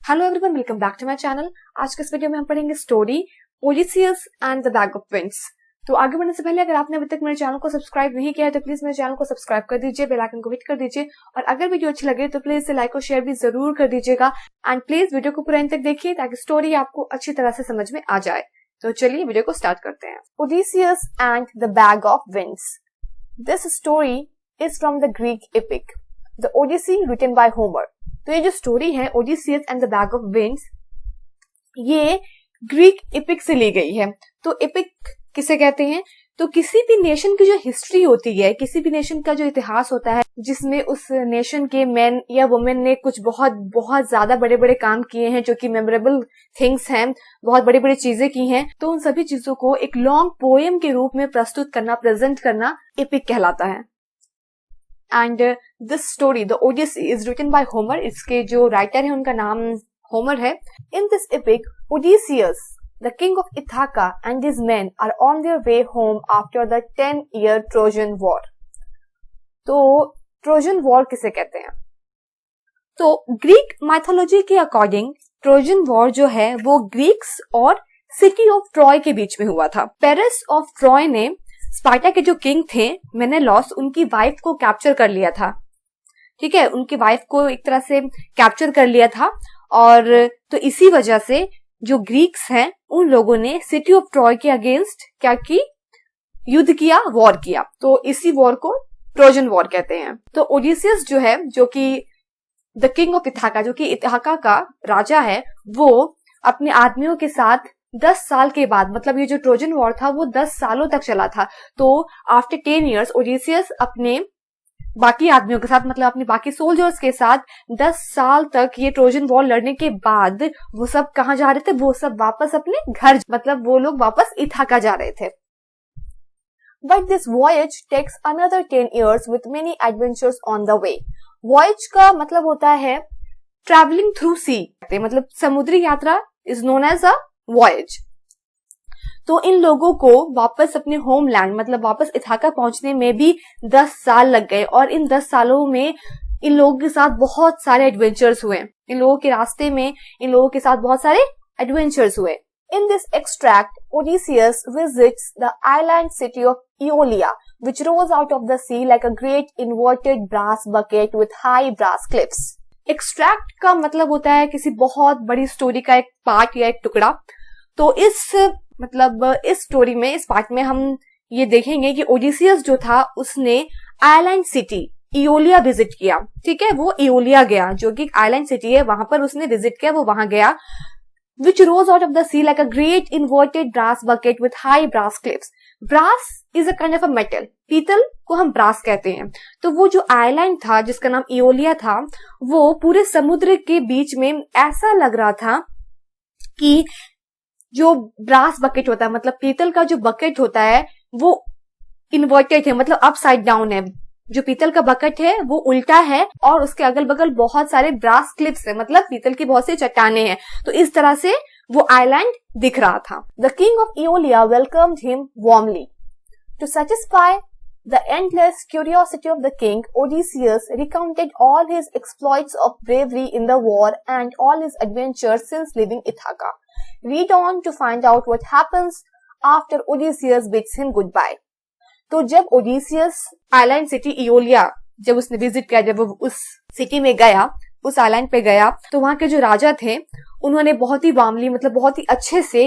Hello everyone, welcome back to my channel. आज के इस वीडियो में हम पढ़ेंगे story Odysseus and the bag of winds. तो आगे बढ़ने से पहले अगर आपने अभी तक मेरे चैनल को सब्सक्राइब नहीं किया है तो प्लीज मेरे चैनल को सब्सक्राइब कर दीजिए, बेल आइकन को हिट कर दीजिए और अगर वीडियो अच्छी लगे तो प्लीज इसे लाइक और शेयर भी जरूर कर दीजिएगा। एंड प्लीज वीडियो को पूरा अंत तक देखिए ताकि स्टोरी आपको अच्छी तरह से समझ में आ जाए। तो चलिए वीडियो को स्टार्ट करते हैं। Odysseus and the bag of winds. This story is from the Greek epic the Odyssey written by Homer. तो ये जो स्टोरी है Odysseus and the bag of winds, ये ग्रीक एपिक से ली गई है। तो एपिक किसे कहते हैं? तो किसी भी नेशन की जो हिस्ट्री होती है, किसी भी नेशन का जो इतिहास होता है जिसमें उस नेशन के मैन या वुमेन ने कुछ बहुत बहुत ज्यादा बड़े बड़े काम किए हैं, जो कि मेमोरेबल थिंग्स हैं, बहुत बड़ी बड़ी चीजें की हैं, तो उन सभी चीजों को एक लॉन्ग पोएम के रूप में प्रस्तुत करना, प्रेजेंट करना एपिक कहलाता है। And this story the Odyssey is written by Homer. इसके जो राइटर है उनका नाम होमर है। In this epic Odysseus the king of Ithaca and his men are on their way home after the 10-year Trojan war. तो Trojan war किसे कहते हैं? तो ग्रीक माइथोलॉजी के अकॉर्डिंग ट्रोजन वॉर जो है वो ग्रीक्स और सिटी ऑफ ट्रॉय के बीच में हुआ था। पेरिस ऑफ ट्रॉय ने स्पार्टा के जो किंग थे मेनेलॉस, उनकी वाइफ को कैप्चर कर लिया था। ठीक है, उनकी वाइफ को एक तरह से कैप्चर कर लिया था और तो इसी वजह से जो ग्रीक्स हैं उन लोगों ने सिटी ऑफ ट्रॉय के अगेंस्ट क्या की? युद्ध किया, वॉर किया। तो इसी वॉर को ट्रोजन वॉर कहते हैं। तो ओडिसियस जो है, जो कि द किंग ऑफ इथाका, जो कि इथाका का राजा है, वो अपने आदमियों के साथ 10 साल के बाद, मतलब ये जो ट्रोजन वॉर था वो 10 सालों तक चला था। तो आफ्टर 10 years ओडिसियस अपने बाकी आदमियों के साथ, मतलब अपने बाकी सोल्जर्स के साथ 10 साल तक ये ट्रोजन वॉर लड़ने के बाद वो सब कहाँ जा रहे थे? वो सब वापस अपने घर, मतलब वो लोग वापस इथाका जा रहे थे। But this voyage takes another 10 years with many adventures on the way. Voyage का मतलब होता है ट्रेवलिंग थ्रू सी, मतलब समुद्री यात्रा is known as a voyage. तो इन लोगों को वापस अपने होमलैंड, मतलब वापस इथाका पहुंचने में भी 10 साल लग गए और इन 10 सालों में इन लोगों के साथ बहुत सारे एडवेंचर्स हुए। इन लोगों के रास्ते में इन लोगों के साथ बहुत सारे एडवेंचर्स हुए। In this extract Odysseus visits the island city of Aeolia which rose out of the sea like a great inverted brass bucket with high brass cliffs। Extract का मतलब होता है किसी बहुत बड़ी स्टोरी का एक पार्ट या एक टुकड़ा। तो इस स्टोरी में, इस पार्ट में हम ये देखेंगे कि ओडिसियस जो था उसने आइलैंड सिटी इओलिया विजिट किया। ठीक है, वो इओलिया गया, जो कि आइलैंड सिटी है, वहां पर उसने विजिट किया, वो वहां गया। which rose out of the sea like a great inverted brass bucket with high brass cliffs। brass is a kind of a metal, पीतल को हम ब्रास कहते हैं। तो वो जो आइलैंड था जिसका नाम इओलिया था, वो पूरे समुद्र के बीच में ऐसा लग रहा था कि जो ब्रास बकेट होता है, मतलब पीतल का जो बकेट होता है वो इन्वर्टेड है, मतलब अपसाइड डाउन है। जो पीतल का बकेट है वो उल्टा है और उसके अगल बगल बहुत सारे ब्रास क्लिप्स है, मतलब पीतल की बहुत सी चट्टाने हैं। तो इस तरह से वो आइलैंड दिख रहा था। The king of Aeolia welcomed him warmly. To satisfy the endless curiosity of the king, Odysseus recounted all his exploits of bravery in the war and all his adventures since leaving Ithaca. Read on to find out what happens after Odysseus bids him goodbye. तो जब Odysseus island city इओलिया जब उसने visit किया, जब वो उस city में गया, उस आइलैंड पे गया, तो वहां के जो राजा थे उन्होंने बहुत ही वार्मली, मतलब बहुत ही अच्छे से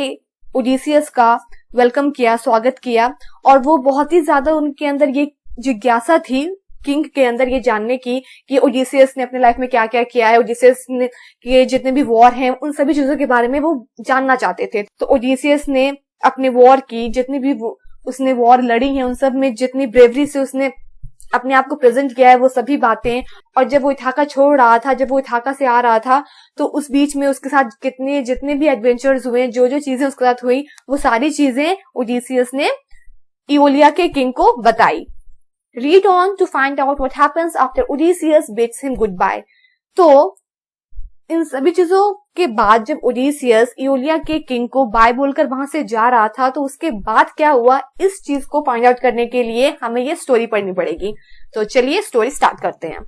ओडिसियस का वेलकम किया, स्वागत किया। और वो बहुत ही ज्यादा उनके अंदर ये जिज्ञासा थी, किंग के अंदर ये जानने की कि ओडिसियस ने अपने लाइफ में क्या क्या किया है, ओडिसियस ने के जितने भी वॉर हैं उन सभी चीजों के बारे में वो जानना चाहते थे। तो ओडिसियस ने अपने वॉर की, जितनी भी उसने वॉर लड़ी है, उन सब में जितनी ब्रेवरी से उसने अपने आप को प्रेजेंट किया है वो सभी बातें। और जब वो इथाका छोड़ रहा था, जब वो इथाका से आ रहा था, तो उस बीच में उसके साथ जितने भी एडवेंचर्स हुए, जो जो चीजें उसके साथ हुई, वो सारी चीजें ओडिसियस ने इओलिया के किंग को बताई। Read on to find out what happens after Odysseus bids him goodbye. तो इन सभी चीजों के बाद जब ओडिसियस इओलिया के किंग को बाय बोलकर वहां से जा रहा था, तो उसके बाद क्या हुआ, इस चीज को फाइंड आउट करने के लिए हमें ये स्टोरी पढ़नी पड़ेगी। तो चलिए स्टोरी स्टार्ट करते हैं।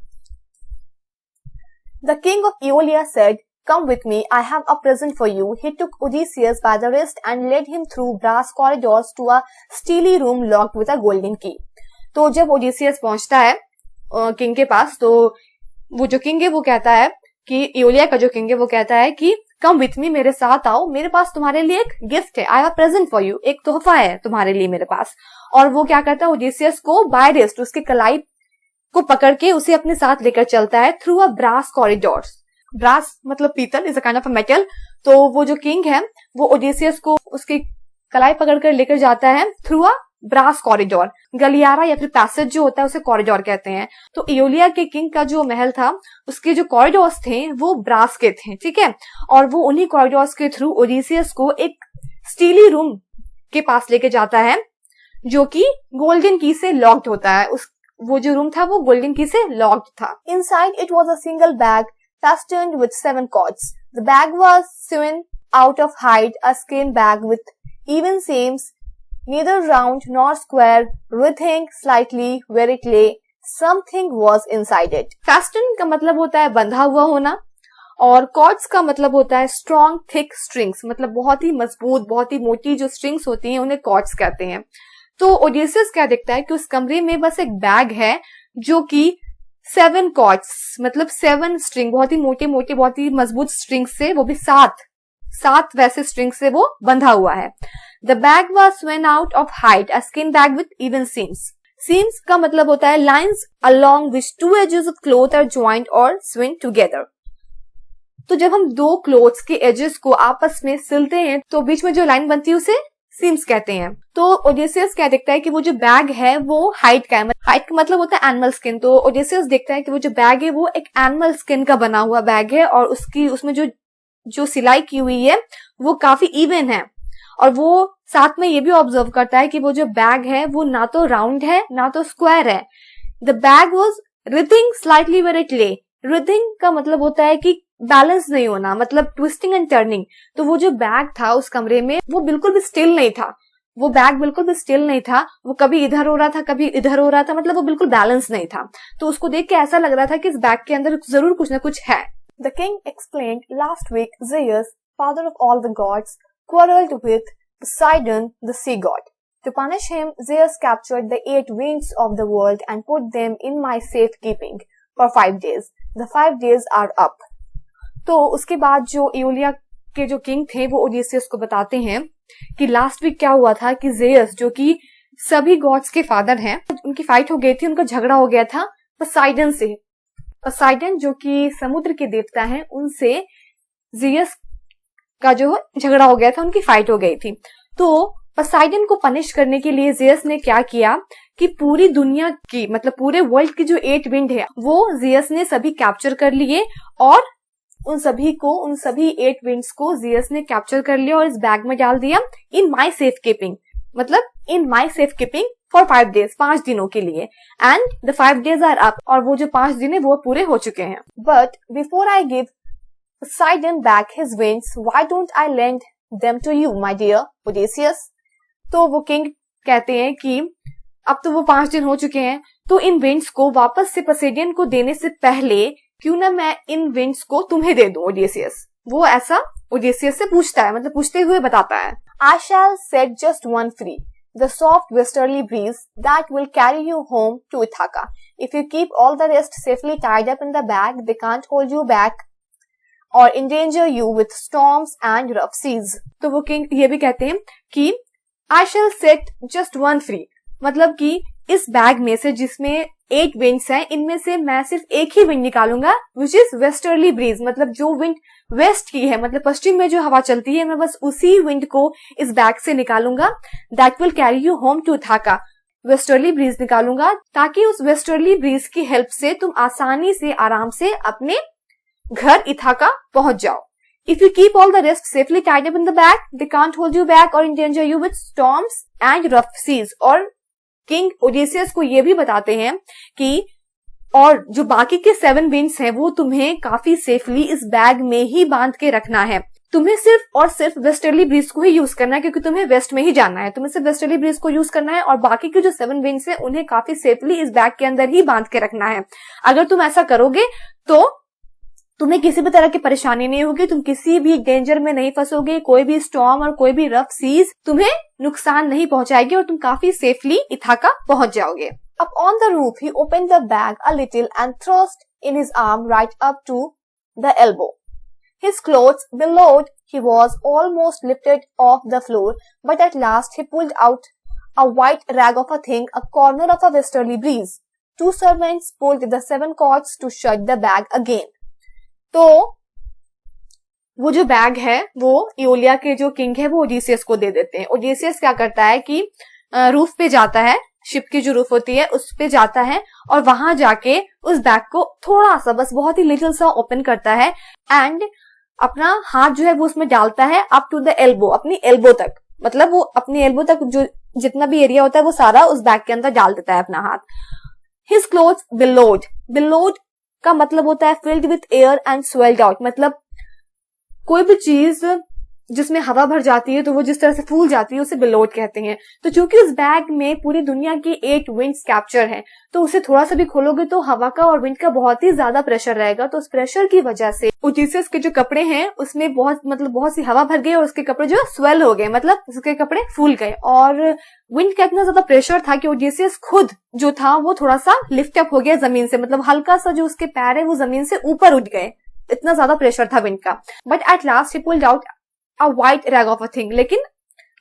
The king of Aeolia said, Come with me, I have a present for you. He took Odysseus by the wrist and led him through brass corridors to a steely room locked with a golden key. तो जब Odysseus पहुंचता है king के पास, तो वो जो king है वो कहता है कि इओलिया का जो किंग है वो कहता है कि कम विथ मी, मेरे साथ आओ, मेरे पास तुम्हारे लिए एक गिफ्ट है, I have present for you, एक तोहफा है तुम्हारे लिए मेरे पास। और वो क्या करता है, ओडिसियस को बाय रिस्ट, उसके कलाई को पकड़ के उसे अपने साथ लेकर चलता है through a brass corridors. Brass मतलब पीतल, is a kind of a metal. तो वो जो किंग है वो ओडिसियस को उसकी कलाई पकड़कर लेकर जाता है थ्रू अ ब्रास कॉरिडोर। गलियारा या फिर पैसेज जो होता है उसे कॉरिडोर कहते हैं। तो इओलिया के किंग का जो महल था उसके जो कॉरिडोर्स थे वो ब्रास के थे, ठीक है। और वो उन्हीं कॉरिडोर्स के थ्रू ओडिसियस को एक स्टीली रूम के पास लेके जाता है जो कि गोल्डन की से लॉक्ड होता है। वो जो रूम था वो गोल्डन की से लॉक्ड था। Inside it was a single bag fastened with 7 cords. The bag was sewn out of hide, a skin bag with even seams, neither round nor square, writhing slightly where it lay. Something was inside it. Fastened का मतलब होता है बंधा हुआ होना, और cords का मतलब होता है strong thick strings, मतलब बहुत ही मजबूत, बहुत ही मोटी जो strings होती हैं उन्हें cords कहते हैं। तो ओडिसियस क्या देखता है कि उस कमरे में बस एक बैग है जो कि 7 कॉर्ड्स मतलब 7 स्ट्रिंग, बहुत ही मोटे मोटे बहुत ही मजबूत स्ट्रिंग से, वो भी सात वैसे स्ट्रिंग से वो बंधा हुआ है। The bag was sewn out of hide, a skin bag with even seams. Seams का मतलब होता है lines along which 2 edges of cloth are joint और स्विन टुगेदर। तो जब हम 2 क्लोथ्स के एजेस को आपस में सिलते हैं तो बीच में जो लाइन बनती है उसे सीम्स कहते हैं। तो ओडिसियस क्या देखता है कि वो जो बैग है वो हाइड का है, हाइड का मतलब होता है एनिमल स्किन। तो ओडिसियस देखता है कि वो जो बैग है वो एक एनिमल स्किन का बना हुआ बैग है, और उसमें जो सिलाई की हुई है वो काफी इवन है। और वो साथ में ये भी ऑब्जर्व करता है कि वो जो बैग है वो ना तो राउंड है ना तो स्क्वायर है। The bag was writhing slightly where it lay. Writhing का मतलब होता है कि बैलेंस नहीं होना, मतलब ट्विस्टिंग एंड टर्निंग। तो वो जो बैग था उस कमरे में वो बिल्कुल भी स्टिल नहीं था, वो बैग बिल्कुल भी स्टिल नहीं था, वो कभी इधर हो रहा था कभी इधर हो रहा था, मतलब वो बिल्कुल बैलेंस नहीं था। तो उसको देख के ऐसा लग रहा था कि इस बैग के अंदर जरूर कुछ ना कुछ है। The king explained last week Zeus, father of all the gods, quarreled with Poseidon, the sea god. To punish him, Zeus captured the 8 winds of the world and put them in my safekeeping for 5 days. The 5 days are up. तो उसके बाद जो इओलिया के जो king थे वो Odysseus को बताते हैं कि लास्ट वीक क्या हुआ था कि जेयस जो कि सभी गॉड्स के फादर हैं, उनकी फाइट हो गई थी, उनका झगड़ा हो गया था पोसाइडन से। पोसाइडन जो कि समुद्र के देवता हैं, उनसे जेयस का जो झगड़ा हो गया था, उनकी फाइट हो गई थी। तो पोसाइडन को पनिश करने के लिए जेयस ने क्या किया कि पूरी दुनिया की मतलब पूरे वर्ल्ड की जो 8 विंड है वो जेयस ने सभी कैप्चर कर लिए, और उन सभी 8 विंड्स को जेयस ने कैप्चर कर लिया और इस बैग में डाल दिया इन माई सेफ कीपिंग, मतलब in my safe keeping for 5 days, 5 दिनों के लिए। And the 5 days are up, और वो जो 5 दिन है वो पूरे हो चुके हैं। But before I give Poseidon back his wings, why don't I lend them to you, my dear Odysseus? तो वो किंग कहते हैं कि अब तो वो 5 दिन हो चुके हैं, तो इन विंड्स को वापस से पोसेइडन को देने से पहले क्यों ना मैं इन विंड्स को तुम्हें दे दूं ओडिसियस। वो ऐसा ओडिसियस से पूछता है, मतलब पूछते हुए बताता है। I shall set just one free, the soft westerly breeze that will carry you home to Ithaca. If you keep all the rest safely tied up in the bag, they can't hold you back or endanger you with storms and rough seas. तो वो king ये भी कहते हैं कि I shall set just one free, मतलब कि इस बैग में से जिसमें 8 विंड्स हैं, इनमें से मैं सिर्फ एक ही विंड निकालूंगा, विच इज वेस्टर्ली ब्रीज, मतलब जो विंड वेस्ट की है, मतलब पश्चिम में जो हवा चलती है, मैं बस उसी विंड को इस बैग से निकालूंगा। That will carry you home to Ithaca, westerly breeze निकालूंगा ताकि उस वेस्टर्ली ब्रीज की हेल्प से तुम आसानी से आराम से अपने घर इथाका पहुंच जाओ। If you keep all the rest safely tied up in the bag, they can't hold you back or endanger you with storms and rough seas. और किंग ओडिसियस को ये भी बताते हैं कि और जो बाकी के 7 विंड्स हैं वो तुम्हें काफी सेफली इस बैग में ही बांध के रखना है। तुम्हें सिर्फ और सिर्फ वेस्टर्ली ब्रीज को ही यूज करना है, क्योंकि तुम्हें वेस्ट में ही जाना है। तुम्हें सिर्फ वेस्टर्ली ब्रीज को यूज करना है और बाकी के जो 7 विंड्स हैं उन्हें काफी सेफली इस बैग के अंदर ही बांध के रखना है। अगर तुम ऐसा करोगे तो तुम्हें किसी भी तरह की परेशानी नहीं होगी, तुम किसी भी डेंजर में नहीं फंसोगे, कोई भी स्टॉर्म और कोई भी रफ सीज तुम्हें नुकसान नहीं पहुंचाएगी और तुम काफी सेफली इथाका पहुंच जाओगे। Up on the roof, he opened the bag a little and thrust in his arm right up to the elbow. His clothes billowed. He was almost lifted off the floor, but at last he pulled out a white rag of a thing, a corner of a westerly breeze. 2 servants pulled the 7 cords to shut the bag again. तो वो जो bag है वो इओलिया के जो king है वो Odysseus को दे देते हैं। ओडिसियस क्या करता है कि रूफ पे जाता है, शिप की जो रूफ होती है उस पे जाता है और वहां जाके उस बैग को थोड़ा सा, बस बहुत ही लिटिल सा ओपन करता है एंड अपना हाथ जो है वो उसमें डालता है अप टू द एल्बो, अपनी एल्बो तक, मतलब वो अपनी एल्बो तक जो जितना भी एरिया होता है वो सारा उस बैग के अंदर डाल देता है अपना हाथ। हिज क्लोथ्स बिलोड, बिलोड का मतलब होता है filled with air and swelled out, मतलब कोई भी चीज जिसमें हवा भर जाती है तो वो जिस तरह से फूल जाती है उसे बिलोड कहते हैं। तो चूंकि उस बैग में पूरी दुनिया की 8 विंड्स कैप्चर है तो उसे थोड़ा सा भी खोलोगे तो हवा का और विंड का बहुत ही ज्यादा प्रेशर रहेगा। तो उस प्रेशर की वजह से ओडिसियस के जो कपड़े हैं उसमें बहुत सी हवा भर गई और उसके कपड़े जो स्वेल हो गए, मतलब उसके कपड़े फूल गए। और विंड का इतना ज्यादा प्रेशर था कि ओडिसियस खुद जो था वो थोड़ा सा लिफ्ट अप हो गया जमीन से, मतलब हल्का सा जो उसके पैर है वो जमीन से ऊपर उठ गए, इतना ज्यादा प्रेशर था विंड का। But at last he pulled out a white rag of a thing, लेकिन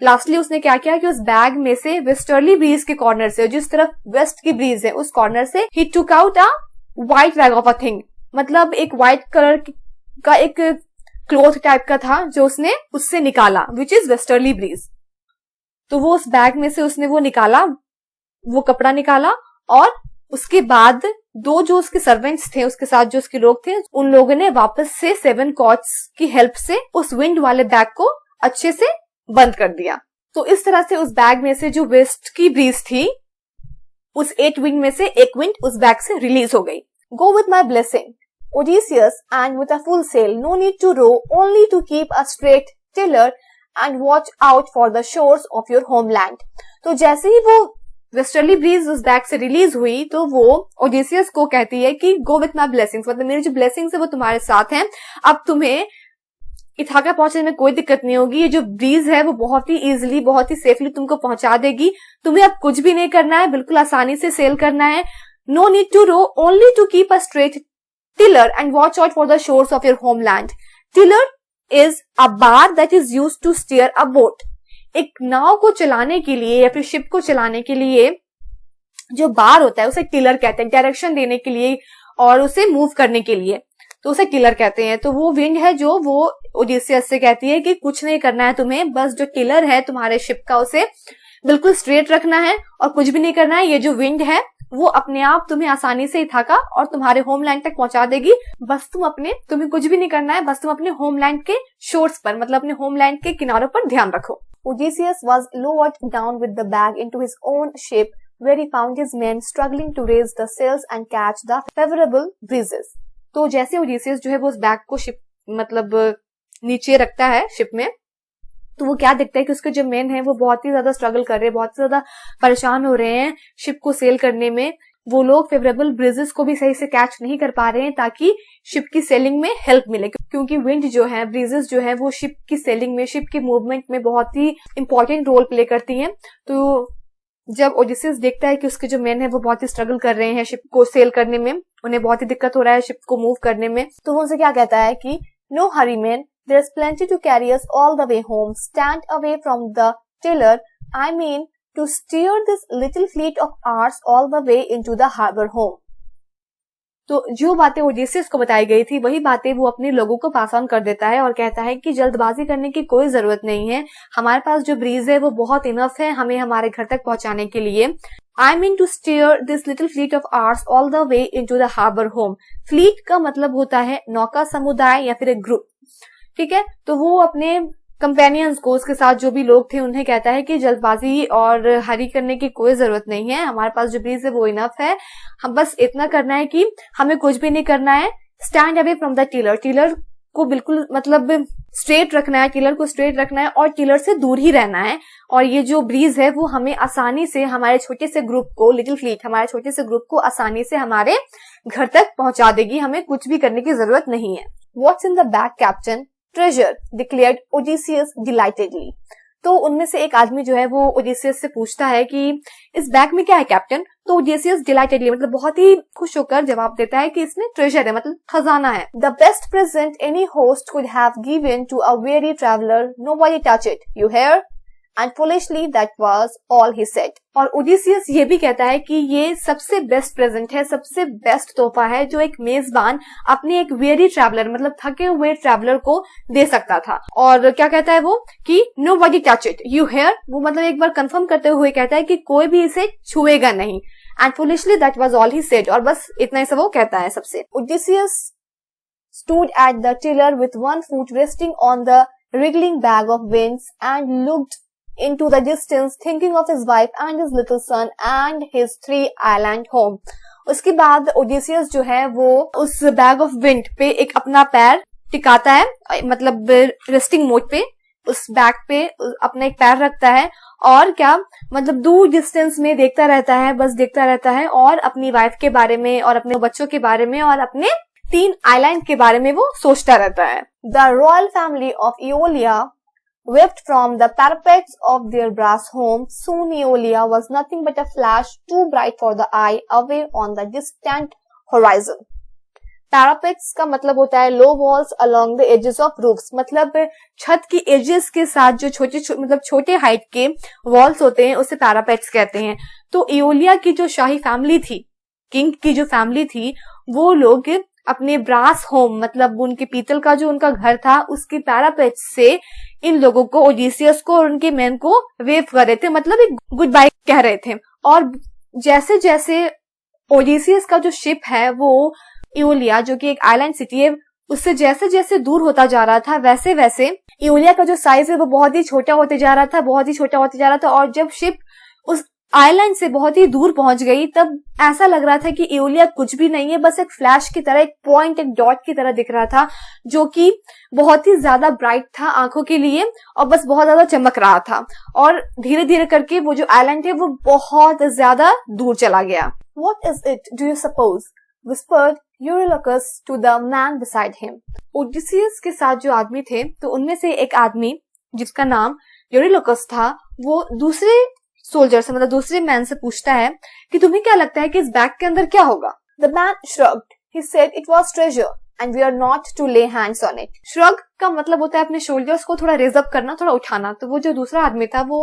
लास्टली उसने क्या किया कि उस बैग में से वेस्टर्ली ब्रीज के कॉर्नर से, जिस तरफ वेस्ट की ब्रीज है उस कॉर्नर से ही took out a white rag of a thing, मतलब एक व्हाइट कलर का एक क्लॉथ टाइप का था जो उसने उससे निकाला, विच इज वेस्टर्ली ब्रीज। तो वो उस बैग में से उसने वो निकाला, वो कपड़ा निकाला और उसके बाद 2 जो उसके सर्वेंट्स थे, उसके साथ जो उसके लोग थे, उन लोगों ने वापस से 7 कॉर्ड्स की हेल्प से उस विंड वाले बैग को अच्छे से बंद कर दिया। तो इस तरह से उस बैग में से जो वेस्ट की ब्रीज थी उस 8 विंड में से एक विंड उस बैग से रिलीज हो गई। Go with my blessing Odysseus, and with a full sail, no need to row, only to keep a straight tiller and watch out for the shores of your homeland. तो जैसे ही वो westerly bridge उस bag से release हुई तो वो Odysseus को कहती है कि गो विथ माई ब्लेसिंग्स, मतलब मेरी जो ब्लेसिंग्स है वो तुम्हारे साथ हैं, अब तुम्हें इथाका पहुंचने में कोई दिक्कत नहीं होगी, ये जो ब्रीज है वो बहुत ही इजिली, बहुत ही सेफली तुमको पहुंचा देगी, तुम्हें अब कुछ भी नहीं करना है, बिल्कुल आसानी से सेल करना है। No need to row, only to keep a straight tiller and watch out for the shores of your homeland. Tiller is a bar that is used to steer a boat. एक नाव को चलाने के लिए या फिर शिप को चलाने के लिए जो बार होता है उसे टिलर कहते हैं, डायरेक्शन देने के लिए और उसे मूव करने के लिए, तो उसे टिलर कहते हैं। तो वो विंड है जो वो ओडिसियस से कहती है कि कुछ नहीं करना है तुम्हें, बस जो टिलर है तुम्हारे शिप का उसे बिल्कुल स्ट्रेट रखना है और कुछ भी नहीं करना है। ये जो विंड है वो अपने आप तुम्हें आसानी से इथाका और तुम्हारे होमलैंड तक पहुंचा देगी, बस तुम्हें कुछ भी नहीं करना है, बस तुम अपने होमलैंड के शोर्स पर, मतलब अपने होमलैंड के किनारों पर ध्यान रखो। Odysseus was lowered down with the bag into his own ship, where he found his men struggling to raise the sails and catch the favorable breezes. तो जैसे ओडिसियस जो है वो उस बैग को शिप मतलब नीचे रखता है शिप में, तो वो क्या देखता है कि उसके जो मेन है वो बहुत ही ज्यादा स्ट्रगल कर रहे हैं, बहुत ज्यादा परेशान हो रहे हैं शिप को सेल करने में। वो लोग फेवरेबल ब्रीजेस को भी सही से कैच नहीं कर पा रहे हैं ताकि शिप की सेलिंग में हेल्प मिले, क्योंकि विंड जो है, ब्रीजेस जो है वो शिप की सेलिंग में, शिप की मूवमेंट में बहुत ही इंपॉर्टेंट रोल प्ले करती हैं। तो जब ओडिसियस देखता है कि उसके जो मेन है वो बहुत ही स्ट्रगल कर रहे हैं शिप को सेल करने में, उन्हें बहुत ही दिक्कत हो रहा है शिप को मूव करने में, तो वो उनसे क्या कहता है कि no hurry man, there is plenty to carry us all the way home, stand away from the tiller, I mean to steer this little fleet of ours all the way into the harbor home. तो जो बातें Odysseus को बताई गई थी वही बातें वो अपने लोगों को पास ऑन कर देता है और कहता है कि जल्दबाजी करने की कोई जरूरत नहीं है, हमारे पास जो ब्रीज है वो बहुत इनफ है हमें हमारे घर तक पहुंचाने के लिए। I mean to steer this little fleet of ours all the way into the harbor home. Fleet का मतलब होता है नौका समुदाय या फिर एक ग्रुप, ठीक है। तो वो अपने कंपेनियंस को, उसके साथ जो भी लोग थे, उन्हें कहता है कि जल्दबाजी और हरी करने की कोई जरूरत नहीं है, हमारे पास जो ब्रीज है वो इनफ है, हम बस इतना करना है कि हमें कुछ भी नहीं करना है। Stand away from the tiller, tiller को बिल्कुल मतलब स्ट्रेट रखना है, टिलर को स्ट्रेट रखना है और टिलर से दूर ही रहना है। और ये जो ब्रीज है वो हमें आसानी से हमारे छोटे से ग्रुप को, लिटिल फ्लीट हमारे छोटे से ग्रुप को आसानी से हमारे घर तक पहुंचा देगी, हमें कुछ भी करने की जरूरत नहीं है। What's in the bag, Captain? Treasure, declared Odysseus delightedly. तो उनमें से एक आदमी जो है वो ओडिसियस से पूछता है कि इस बैग में क्या है कैप्टन? तो ओडिसियस डिलाइटेडली मतलब बहुत ही खुश होकर जवाब देता है कि इसमें ट्रेजर है, मतलब खजाना है। The best present any host could have given to a very traveller, nobody touch it, you hear? And foolishly that was all he said. और ओडिसियस ये भी कहता है कि ये सबसे बेस्ट प्रेजेंट है, सबसे बेस्ट तोहफा है जो एक मेजबान अपने एक वेरी ट्रैवलर मतलब थके हुए ट्रैवलर को दे सकता था। और क्या कहता है वो कि nobody touch it, you hear? वो मतलब एक बार कंफर्म करते हुए कहता है कि कोई भी इसे छुएगा नहीं। And foolishly that was all he said. और बस इतना ही सब वो कहता है सबसे। Odysseus stood at the tiller with one foot resting on the wriggling bag of winds and looked into the distance, thinking of his wife and his little son and his 3 island home. उसके बाद Odysseus जो है वो उस bag of wind पे एक अपना पैर टिकाता है, मतलब रेस्टिंग मोड पे उस बैग पे अपना एक पैर रखता है और क्या मतलब दूर डिस्टेंस में देखता रहता है, बस देखता रहता है और अपनी वाइफ के बारे में और अपने बच्चों के बारे में और अपने 3 आइलैंड के बारे में वो सोचता रहता है। The royal family of Aeolia wept from the parapets of their brass home. Soon Aeolia was nothing but a flash too bright for the eye away on the distant horizon. Parapets का मतलब होता है low walls along the edges of roofs, मतलब छत की edges के साथ जो मतलब छोटे हाइट के वॉल्स होते हैं उसे पैरापेट्स कहते हैं। तो एओलिया की जो शाही फैमिली थी, किंग की जो फैमिली थी, वो लोग अपने ब्रास होम मतलब उनके पीतल का जो उनका घर था उसके पैरापेट से इन लोगों को, ओडिसियस को और उनके मैन को वेव कर रहे थे, मतलब एक गुड बाय कह रहे थे। और जैसे जैसे ओडिसियस का जो शिप है वो एओलिया जो कि एक आइलैंड सिटी है उससे जैसे जैसे दूर होता जा रहा था वैसे वैसे एओलिया का जो साइज है वो बहुत ही छोटा होते जा रहा था, बहुत ही छोटा होते जा रहा था। और जब शिप उस आइलैंड से बहुत ही दूर पहुंच गई तब ऐसा लग रहा था कि एओलिया कुछ भी नहीं है, बस एक फ्लैश की तरह, एक पॉइंट, एक डॉट की तरह दिख रहा था जो कि बहुत ही ज्यादा ब्राइट था आंखों के लिए और बस बहुत ज्यादा चमक रहा था। और धीरे धीरे करके वो जो आइलैंड है वो बहुत ज्यादा दूर चला गया। What is it, do you suppose? whispered Eurylochus to the man beside him. Odysseus के साथ जो आदमी थे तो उनमें से एक आदमी जिसका नाम यूरिलोकस था वो दूसरे सोल्जर से मतलब दूसरे मैन से पूछता है कि तुम्हें क्या लगता है कि इस बैग के अंदर क्या होगा? The man shrugged. He said it was treasure and we are not to lay hands on it. Shrug का मतलब होता है अपने शोल्डर्स को थोड़ा रेज अप करना, थोड़ा उठाना। तो वो जो दूसरा आदमी था वो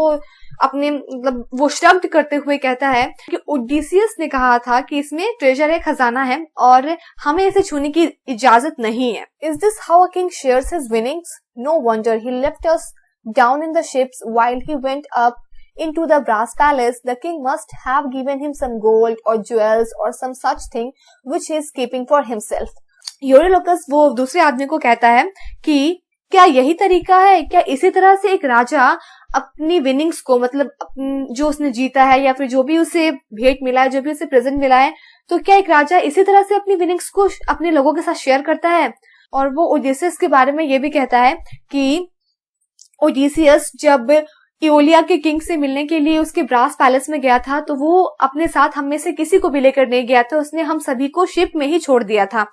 अपने मतलब वो श्रग्ड करते हुए कहता है कि ओडिसियस ने कहा था कि इसमें ट्रेजर है, खजाना है और हमें इसे छूने की इजाजत नहीं है। Is this how a king shares his winnings? No wonder he left us down in the ships while he went up into the brass palace. The king must have given him some gold or jewels or some such thing which he is keeping for himself. यूरिलोकस वो दूसरे आदमी को कहता है कि क्या यही तरीका है, क्या इसी तरह से एक राजा अपनी विनिंग्स को मतलब जो उसने जीता है या फिर जो भी उसे भेंट मिला है, जो भी उसे प्रेजेंट मिला है, तो क्या एक राजा इसी तरह से अपनी विनिंग्स को अपने लोगों के साथ शेयर करता है? और वो ओडिसियस के बारे में ये भी कहता है कि ओडिसियस जब एओलिया के किंग से मिलने के लिए उसके ब्रास पैलेस में गया था तो वो अपने साथ हम में से किसी को भी लेकर नहीं गया था, उसने हम सभी को शिप में ही छोड़ दिया था।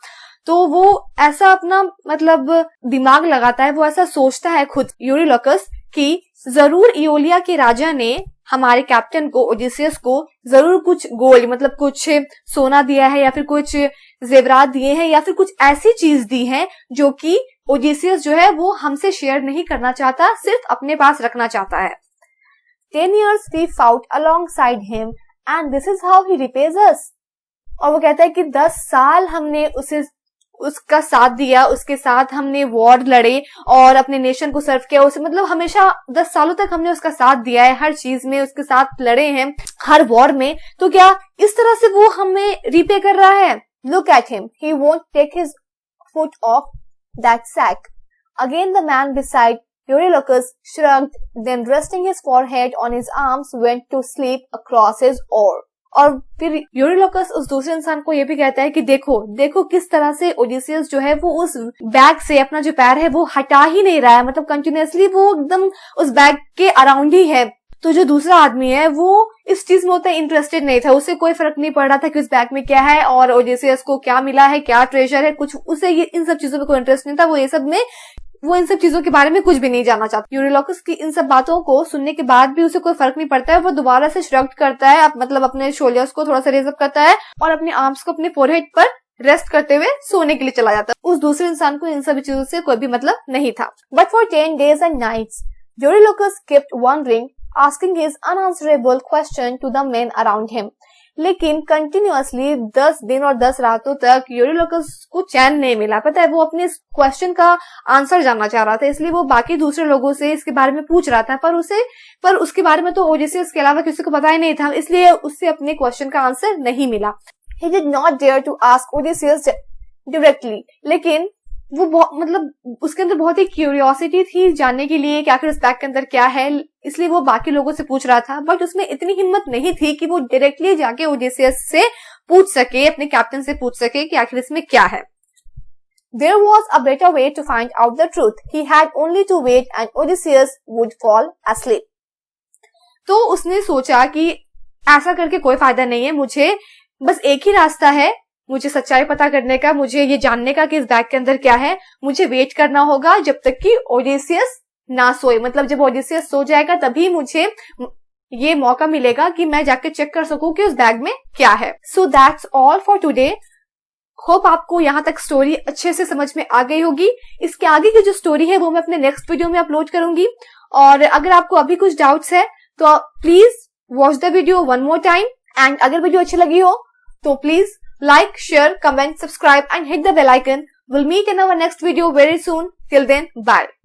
तो वो ऐसा अपना मतलब दिमाग लगाता है, वो ऐसा सोचता है खुद यूरिलोकस कि जरूर एओलिया के राजा ने हमारे कैप्टन को, ओडिसियस को जरूर कुछ गोल्ड मतलब कुछ सोना दिया है या फिर कुछ जेवरात दिए हैं या फिर कुछ ऐसी चीज दी है जो कि ओडिसियस जो है वो हमसे शेयर नहीं करना चाहता, सिर्फ अपने पास रखना चाहता है। 10 years we fought alongside him and this is how he repays us. और वो कहता है कि 10 साल हमने उसका साथ दिया, उसके साथ हमने वॉर लड़े और अपने नेशन को सर्व किया, उसे मतलब हमेशा 10 सालों तक हमने उसका साथ दिया है, हर चीज में उसके साथ लड़े हैं, हर वॉर में। तो क्या इस तरह से वो हमें रिपे कर रहा है? Look at him, he won't take his foot off that sack. Again the man beside Eurylochus shrugged, then resting his forehead on his arms went to sleep across his oar. और फिर यूरिलोकस उस दूसरे इंसान को ये भी कहता है कि देखो देखो किस तरह से ओडिसियस जो है वो उस बैग से अपना जो पैर है वो हटा ही नहीं रहा है, मतलब कंटिन्यूअसली वो एकदम उस बैग के अराउंड ही है। तो जो दूसरा आदमी है वो इस चीज में उतना इंटरेस्टेड नहीं था, उसे कोई फर्क नहीं पड़ रहा था कि उस बैग में क्या है और ओडिसियस को क्या मिला है, क्या ट्रेजर है, कुछ उसे ये इन सब चीजों में कोई इंटरेस्ट नहीं था। वो इन सब चीजों के बारे में कुछ भी नहीं जानना चाहता। यूरिलोकस की इन सब बातों को सुनने के बाद भी उसे कोई फर्क नहीं पड़ता है। वो दोबारा से श्रग करता है, मतलब अपने शोल्डर्स को थोड़ा सा रेज अप करता है और अपने आर्म्स को अपने फोरहेड पर रेस्ट करते हुए सोने के लिए चला जाता है। उस दूसरे इंसान को इन सभी चीजों से कोई भी मतलब नहीं था। But for 10 days and nights, यूरिलोकस kept wondering, asking his unanswerable question to the men around him. लेकिन कंटिन्यूअसली 10 दिन और 10 रातों तक यूरिलोकस को चैन नहीं मिला। पता है, वो अपने इस क्वेश्चन का आंसर जानना चाह रहा था, इसलिए वो बाकी दूसरे लोगों से इसके बारे में पूछ रहा था, पर उसके बारे में तो ओडिसियस के अलावा किसी को पता ही नहीं था, इसलिए उससे अपने क्वेश्चन का आंसर नहीं मिला। He did not dare to ask Odysseus directly, लेकिन वो मतलब उसके अंदर बहुत ही क्यूरियोसिटी थी जानने के लिए कि आखिर इस बैग के अंदर क्या है, इसलिए वो बाकी लोगों से पूछ रहा था। बट उसमें इतनी हिम्मत नहीं थी कि वो डायरेक्टली जाके ओडिसियस से पूछ सके, अपने कैप्टन से पूछ सके कि आखिर इसमें क्या है। There was a better way to find out the truth. He had only to wait and Odysseus would fall asleep. तो उसने सोचा कि ऐसा करके कोई फायदा नहीं है, मुझे बस एक ही रास्ता है मुझे सच्चाई पता करने का, मुझे ये जानने का कि इस बैग के अंदर क्या है। मुझे वेट करना होगा जब तक कि ओडिसियस ना सोए, मतलब जब ओडिसियस सो जाएगा तभी मुझे ये मौका मिलेगा कि मैं जाके चेक कर सकूं कि उस बैग में क्या है। So that's all for today. Hope आपको यहाँ तक स्टोरी अच्छे से समझ में आ गई होगी। इसके आगे की जो स्टोरी है वो मैं अपने नेक्स्ट वीडियो में अपलोड करूंगी। और अगर आपको अभी कुछ डाउट्स है तो please watch the video one more time. And अगर वीडियो अच्छी लगी हो तो please like, share, comment, subscribe and hit the bell icon. We'll meet in our next video very soon. Till then, bye.